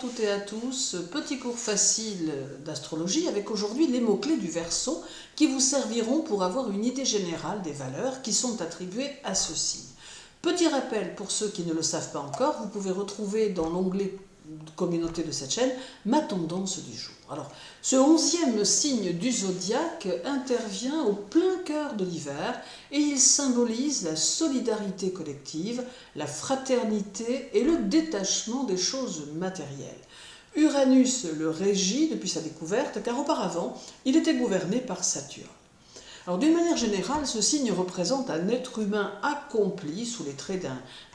toutes et à tous, petit cours facile d'astrologie avec aujourd'hui les mots-clés du Verseau qui vous serviront pour avoir une idée générale des valeurs qui sont attribuées à ce signe. Petit rappel pour ceux qui ne le savent pas encore, vous pouvez retrouver dans l'onglet communauté de cette chaîne ma tendance du jour. Alors, ce 11e signe du zodiaque intervient au plein cœur de l'hiver et il symbolise la solidarité collective, la fraternité et le détachement des choses matérielles. Uranus le régit depuis sa découverte car auparavant il était gouverné par Saturne. Alors d'une manière générale, ce signe représente un être humain accompli sous les traits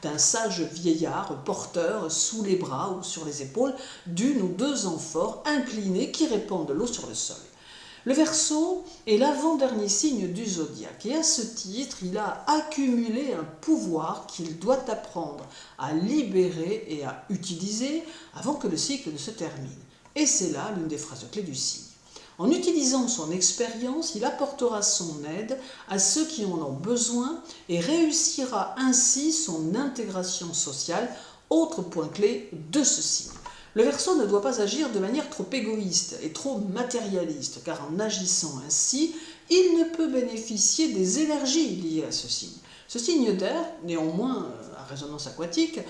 d'un sage vieillard porteur sous les bras ou sur les épaules d'une ou deux amphores inclinées qui répandent l'eau sur le sol. Le Verseau est l'avant-dernier signe du zodiaque et à ce titre, il a accumulé un pouvoir qu'il doit apprendre à libérer et à utiliser avant que le cycle ne se termine. Et c'est là l'une des phrases clés du signe. En utilisant son expérience, il apportera son aide à ceux qui en ont besoin et réussira ainsi son intégration sociale, autre point clé de ce signe. Le Verseau ne doit pas agir de manière trop égoïste et trop matérialiste, car en agissant ainsi, il ne peut bénéficier des énergies liées à ce signe. Ce signe d'air, néanmoins à résonance aquatique,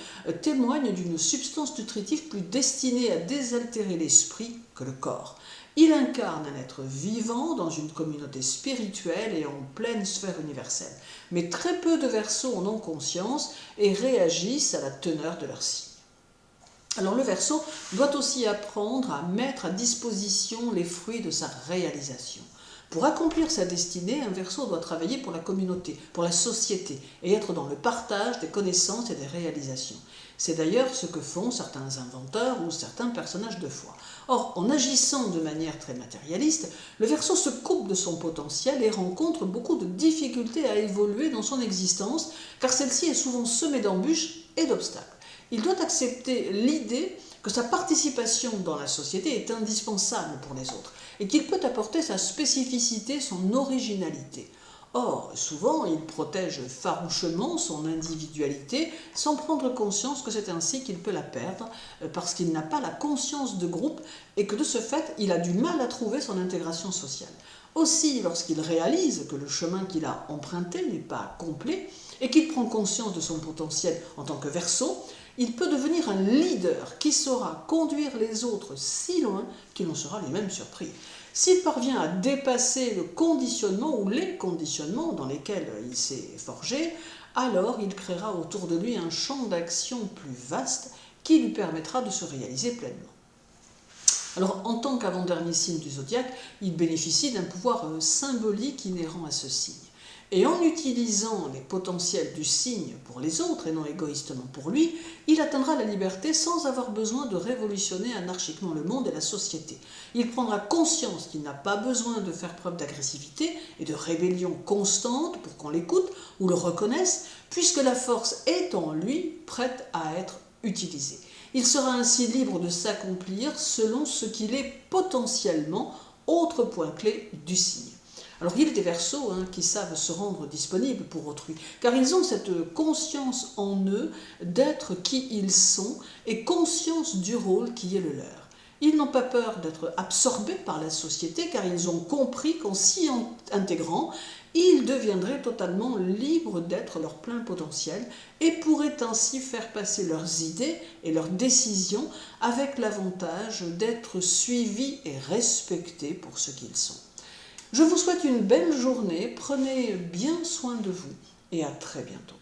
témoigne d'une substance nutritive plus destinée à désaltérer l'esprit que le corps. Il incarne un être vivant dans une communauté spirituelle et en pleine sphère universelle. Mais très peu de Verseaux en ont conscience et réagissent à la teneur de leur signe. Alors le Verseau doit aussi apprendre à mettre à disposition les fruits de sa réalisation. Pour accomplir sa destinée, un Verseau doit travailler pour la communauté, pour la société et être dans le partage des connaissances et des réalisations. C'est d'ailleurs ce que font certains inventeurs ou certains personnages de foi. Or, en agissant de manière très matérialiste, le Verseau se coupe de son potentiel et rencontre beaucoup de difficultés à évoluer dans son existence, car celle-ci est souvent semée d'embûches et d'obstacles. Il doit accepter l'idée que sa participation dans la société est indispensable pour les autres et qu'il peut apporter sa spécificité, son originalité. Or, souvent, il protège farouchement son individualité sans prendre conscience que c'est ainsi qu'il peut la perdre parce qu'il n'a pas la conscience de groupe et que de ce fait, il a du mal à trouver son intégration sociale. Aussi, lorsqu'il réalise que le chemin qu'il a emprunté n'est pas complet et qu'il prend conscience de son potentiel en tant que Verseau, il peut devenir un leader qui saura conduire les autres si loin qu'il en sera lui-même surpris. S'il parvient à dépasser le conditionnement ou les conditionnements dans lesquels il s'est forgé, alors il créera autour de lui un champ d'action plus vaste qui lui permettra de se réaliser pleinement. Alors, en tant qu'avant-dernier signe du zodiaque, il bénéficie d'un pouvoir symbolique inhérent à ce signe. Et en utilisant les potentiels du signe pour les autres et non égoïstement pour lui, il atteindra la liberté sans avoir besoin de révolutionner anarchiquement le monde et la société. Il prendra conscience qu'il n'a pas besoin de faire preuve d'agressivité et de rébellion constante pour qu'on l'écoute ou le reconnaisse, puisque la force est en lui prête à être utilisée. Il sera ainsi libre de s'accomplir selon ce qu'il est potentiellement, autre point clé du signe. Alors il y a des Verseaux qui savent se rendre disponibles pour autrui, car ils ont cette conscience en eux d'être qui ils sont et conscience du rôle qui est le leur. Ils n'ont pas peur d'être absorbés par la société, car ils ont compris qu'en s'y intégrant, ils deviendraient totalement libres d'être leur plein potentiel et pourraient ainsi faire passer leurs idées et leurs décisions avec l'avantage d'être suivis et respectés pour ce qu'ils sont. Je vous souhaite une belle journée, prenez bien soin de vous et à très bientôt.